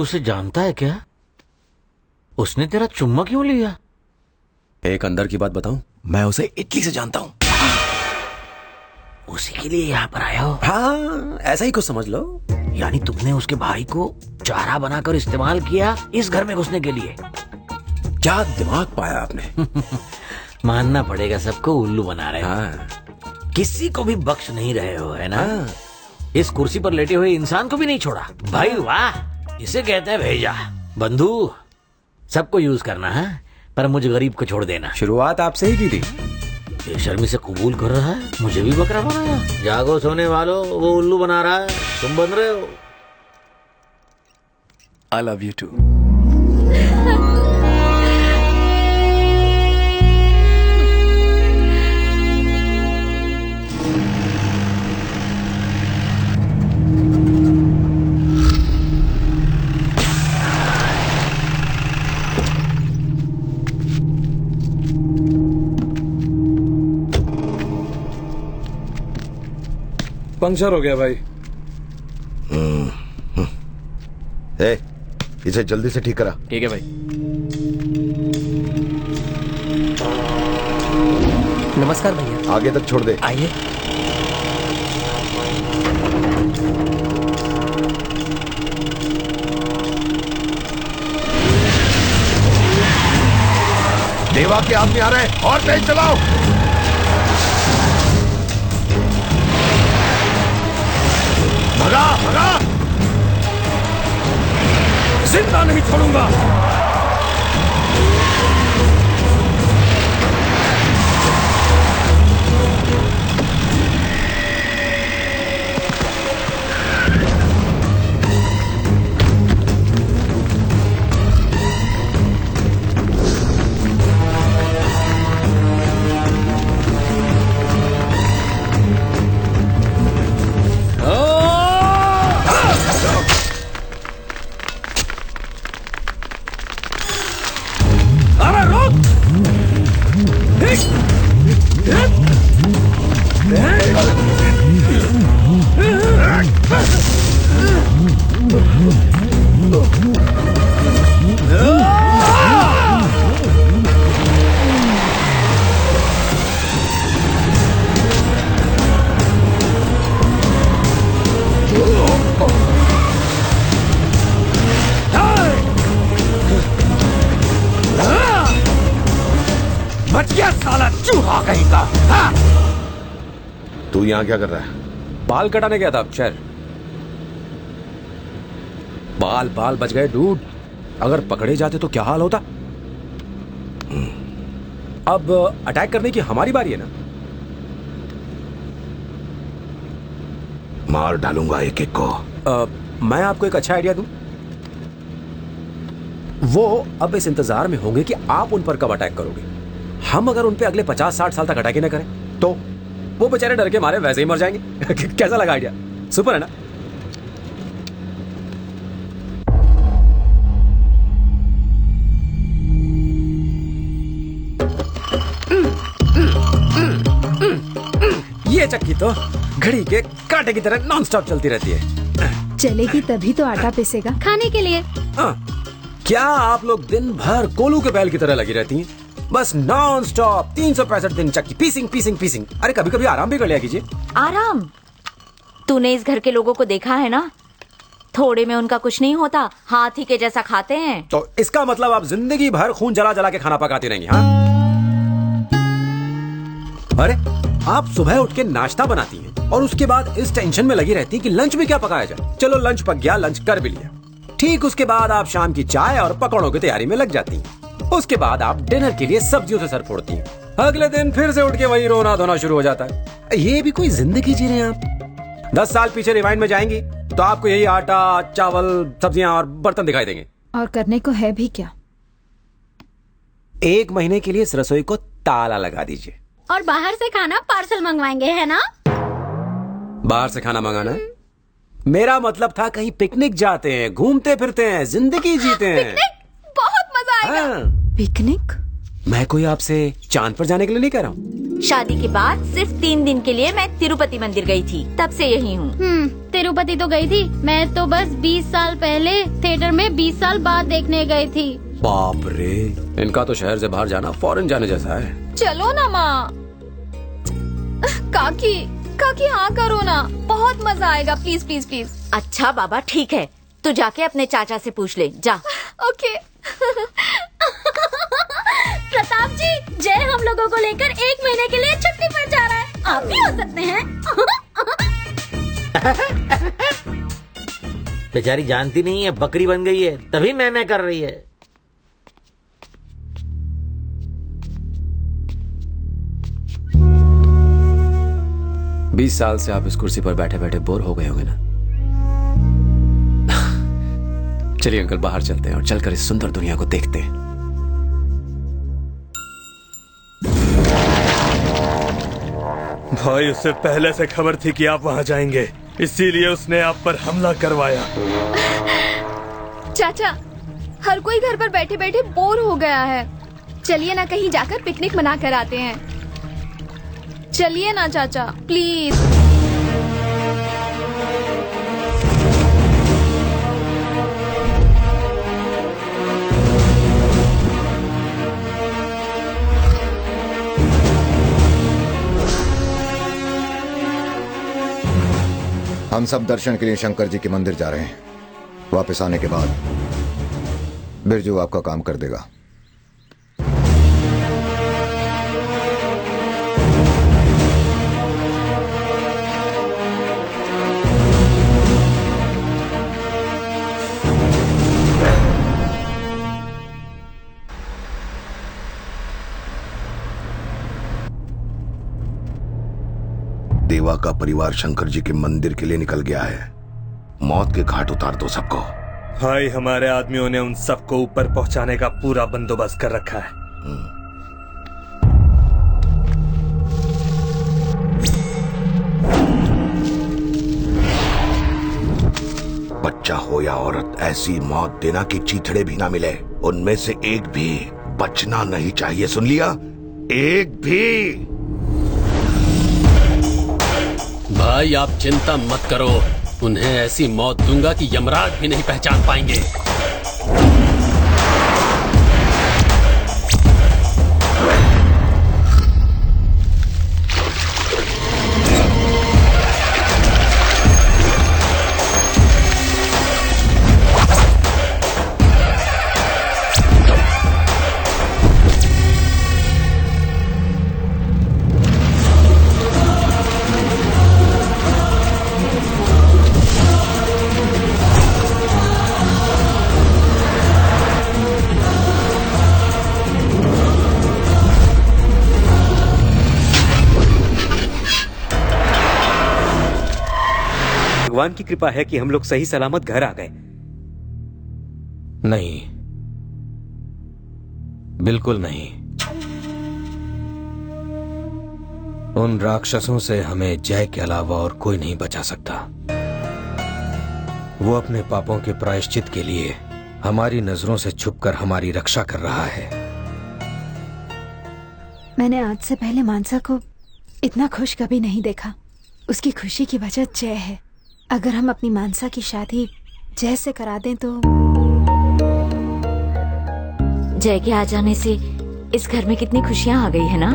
उसे जानता है क्या? उसने तेरा चुम्मा क्यों लिया? एक अंदर की बात बताऊं, मैं उसे इटली से जानता हूं। उसी के लिए यहाँ पर आया हो? हाँ, ऐसा ही कुछ समझ लो। यानी तुमने उसके भाई को चारा बनाकर इस्तेमाल किया इस घर में घुसने के लिए? क्या दिमाग पाया आपने। मानना पड़ेगा, सबको उल्लू बना रहे हो। हाँ। किसी को भी बख्श नहीं रहे हो, है ना? हाँ। इस कुर्सी पर लेटे हुए इंसान को भी नहीं छोड़ा। भाई वाह, इसे कहते हैं भेजा। बंधु, सबको यूज करना है, पर मुझे गरीब को छोड़ देना। शुरुआत आपसे ही की थी। बेशर्मी से कबूल कर रहा है, मुझे भी बकरा बनाया। जागो सोने वालों, वो उल्लू बना रहा है, तुम बन रहे हो। I love you too. Puncture हो गया भाई। ए, इसे जल्दी से ठीक करा। ठीक है भाई। नमस्कार भैया। आगे तक छोड़ दे। आइए। देवा के आदमी आ रहे हैं, और तेज चलाओ। भगा भगा, जिंदा नहीं छोड़ूंगा। बच गया साला चूहा कहीं का। हाँ? तू यहाँ क्या कर रहा है? बाल कटाने गया था शहर। बाल बच गए डूड। अगर पकड़े जाते तो क्या हाल होता। अब अटैक करने की हमारी बारी है ना। मार डालूंगा एक एक को। मैं आपको एक अच्छा आइडिया दूं। वो अब इस इंतजार में होंगे कि आप उन पर कब अटैक करोगे। हम अगर उन पे अगले 50-60 साल तक अटैक ही ना करें तो वो बेचारे डर के मारे वैसे ही मर जाएंगे। कैसा लगा आइडिया? सुपर है ना। ये चक्की तो घड़ी के कांटे की तरह नॉन स्टॉप चलती रहती है। चलेगी तभी तो आटा पिसेगा खाने के लिए। क्या आप लोग दिन भर कोलू के बैल की तरह लगी रहती हैं? बस नॉन स्टॉप 365 दिन चक्की पीसिंग पीसिंग पीसिंग। अरे कभी कभी आराम भी कर लिया कीजिए। आराम? तूने इस घर के लोगों को देखा है ना, थोड़े में उनका कुछ नहीं होता, हाथी के जैसा खाते हैं। तो इसका मतलब आप जिंदगी भर खून जला जला के खाना पकाती रहेंगी? हाँ? अरे आप सुबह उठ के नाश्ता बनाती हैं और उसके बाद इस टेंशन में लगी रहती हैं कि लंच में क्या पकाया जाए। चलो लंच पक गया, लंच कर भी लिया। ठीक उसके बाद आप शाम की चाय और पकौड़ों की तैयारी में लग जाती हैं। उसके बाद आप डिनर के लिए सब्जियों से सर फोड़ती हैं। अगले दिन फिर से उठ के वही रोना धोना शुरू हो जाता है। ये भी कोई जिंदगी जी रहे हैं आप। 10 साल पीछे रिवाइंड में जाएंगी तो आपको यही आटा, चावल, सब्जियां और बर्तन दिखाई देंगे। और करने को है भी क्या? 1 महीने के लिए इस रसोई को ताला लगा दीजिए। और बाहर से खाना पार्सल मंगवाएंगे, है ना? बाहर से खाना मंगाना? मेरा मतलब था कहीं पिकनिक जाते हैं, घूमते फिरते हैं, जिंदगी जीते हैं। पिकनिक? बहुत मजा आएगा। हाँ। पिकनिक? मैं कोई आपसे चांद पर जाने के लिए नहीं कह रहा हूँ। शादी के बाद सिर्फ 3 दिन के लिए मैं तिरुपति मंदिर गई थी, तब से यही हूँ। तिरुपति तो गई थी, मैं तो बस 20 साल पहले थिएटर में 20 साल बाद देखने गई थी। बाप रे, इनका तो शहर से बाहर जाना फॉरेन जाने जैसा है। चलो ना माँ। काकी काकी हाँ करो ना, बहुत मजा आएगा, प्लीज प्लीज प्लीज। अच्छा बाबा ठीक है, तू जाके अपने चाचा से पूछ ले, जा। ओके। प्रताप जी, जय हम लोगों को लेकर 1 महीने के लिए छुट्टी पर जा रहा है, आप भी हो सकते हैं। बेचारी जानती नहीं है, बकरी बन गई है, तभी मैं कर रही है। बीस साल से आप इस कुर्सी पर बैठे बैठे बोर हो गए होंगे ना। चलिए अंकल, बाहर चलते हैं और चलकर इस सुंदर दुनिया को देखते हैं। भाई उससे पहले से खबर थी कि आप वहाँ जाएंगे, इसीलिए उसने आप पर हमला करवाया। चाचा, हर कोई घर पर बैठे बैठे बोर हो गया है, चलिए ना कहीं जाकर पिकनिक मना कर आते हैं। चलिए ना चाचा, प्लीज। हम सब दर्शन के लिए शंकर जी के मंदिर जा रहे हैं। वापस आने के बाद बिरजू आपका काम कर देगा। देवा का परिवार शंकर जी के मंदिर के लिए निकल गया है। मौत के घाट उतार दो सबको। भाई हमारे आदमियों ने उन सबको ऊपर पहुंचाने का पूरा बंदोबस्त कर रखा है। बच्चा हो या औरत, ऐसी मौत देना कि चीथड़े भी ना मिले। उनमें से एक भी बचना नहीं चाहिए, सुन लिया? एक भी। भाई आप चिंता मत करो, उन्हें ऐसी मौत दूंगा कि यमराज भी नहीं पहचान पाएंगे। भगवान की कृपा है कि हम लोग सही सलामत घर आ गए। नहीं, बिल्कुल नहीं। उन राक्षसों से हमें जय के अलावा और कोई नहीं बचा सकता। वो अपने पापों के प्रायश्चित के लिए हमारी नजरों से छुपकर हमारी रक्षा कर रहा है। मैंने आज से पहले मानसा को इतना खुश कभी नहीं देखा। उसकी खुशी की वजह जय है। अगर हम अपनी मानसा की शादी जय से करा दें तो। जय के आ जाने से इस घर में कितनी खुशियां आ गई है ना।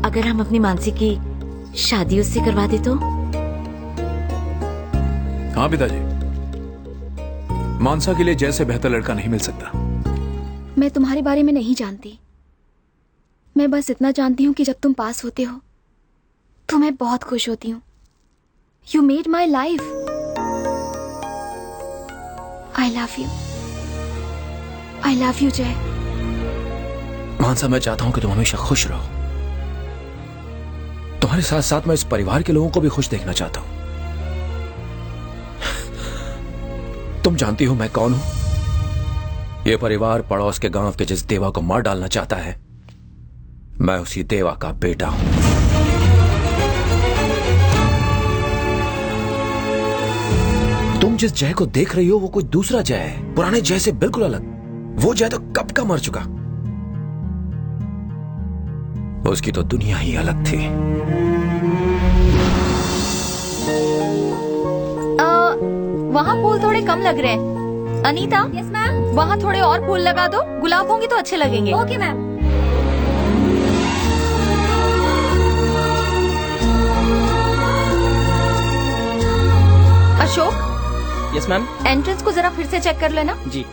अगर हम अपनी मानसी की शादी उससे करवा दे तो। हाँ पिताजी, मानसा के लिए जय से बेहतर लड़का नहीं मिल सकता। मैं तुम्हारे बारे में नहीं जानती, मैं बस इतना जानती हूँ कि जब तुम पास होते हो तो मैं बहुत खुश होती हूँ। You made my life. I love you. I love you, जय। मानसा, मैं चाहता हूं कि तुम हमेशा खुश रहो। तुम्हारे साथ साथ मैं इस परिवार के लोगों को भी खुश देखना चाहता हूं। तुम जानती हो मैं कौन हूं? यह परिवार पड़ोस के गांव के जिस देवा को मार डालना चाहता है, मैं उसी देवा का बेटा हूं। तुम जिस जय को देख रही हो वो कोई दूसरा जय है, पुराने जय से बिल्कुल अलग। वो जय तो कब का मर चुका। उसकी तो दुनिया ही अलग थी। वहाँ फूल थोड़े कम लग रहे हैं। Anita, yes ma'am. वहाँ थोड़े और फूल लगा दो, गुलाब होंगे तो अच्छे लगेंगे। Okay ma'am. Ashok, yes ma'am. Entrance को जरा फिर से चेक कर लेना। जी।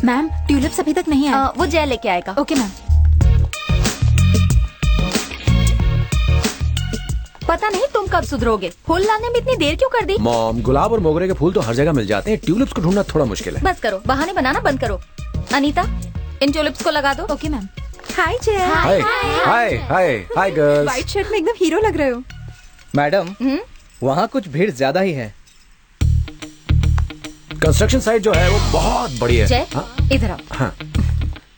मैम, ट्यूलिप्स अभी तक नहीं आए। वो जय लेके आएगा। Okay ma'am. पता नहीं तुम कब सुधरोगे, फूल लाने में इतनी देर क्यों कर दी? मॉम, गुलाब और मोगरे के फूल तो हर जगह मिल जाते हैं, ट्यूलिप्स को ढूंढना थोड़ा मुश्किल है। बस करो, बहाने बनाना बंद करो। अनीता, इन ट्यूलिप्स को लगा दो। Okay ma'am. Hi Jai. Hi hi hi hi girls. White shirt में एकदम हीरो लग रहे हो। मैडम, वहाँ कुछ भीड़ ज्यादा ही है। कंस्ट्रक्शन साइट जो है वो बहुत बड़ी है। जय, इधर आओ। हाँ।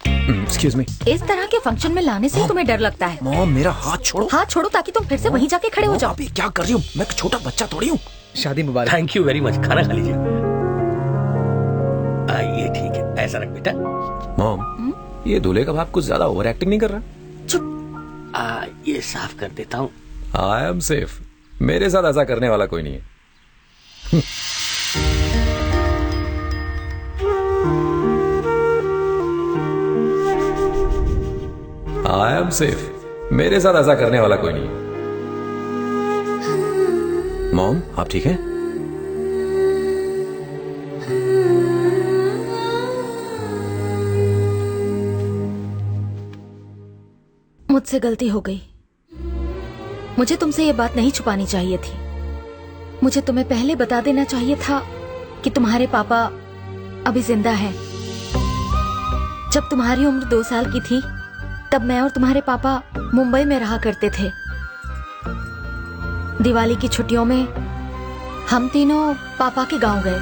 Excuse me. इस तरह के फंक्शन में लाने से ही तुम्हें डर लगता है। मॉम, मेरा हाथ छोड़ो। हाथ छोड़ो ताकि तुम फिर से वहीं जाके खड़े हो जाओ। अभी क्या कर रही हूँ? मैं एक छोटा बच्चा थोड़ी हूँ। शादी मुबारक। Thank you very much. खाना खा लीजिए। ये ठीक है, ऐसा रख बेटा। मॉम, ये दूल्हे का बाप कुछ ज्यादा ओवर एक्टिंग नहीं कर रहा? चुप। ये साफ कर देता हूँ। I am safe. मेरे साथ ऐसा करने वाला कोई नहीं है। I am safe. मेरे साथ ऐसा करने वाला कोई नहीं है। मॉम, आप ठीक हैं? मुझसे गलती हो गई। मुझे तुमसे ये बात नहीं छुपानी चाहिए थी। मुझे तुम्हें पहले बता देना चाहिए था कि तुम्हारे पापा अभी जिंदा हैं। जब तुम्हारी उम्र 2 साल की थी तब मैं और तुम्हारे पापा मुंबई में रहा करते थे। दिवाली की छुट्टियों में हम तीनों पापा के गांव गए।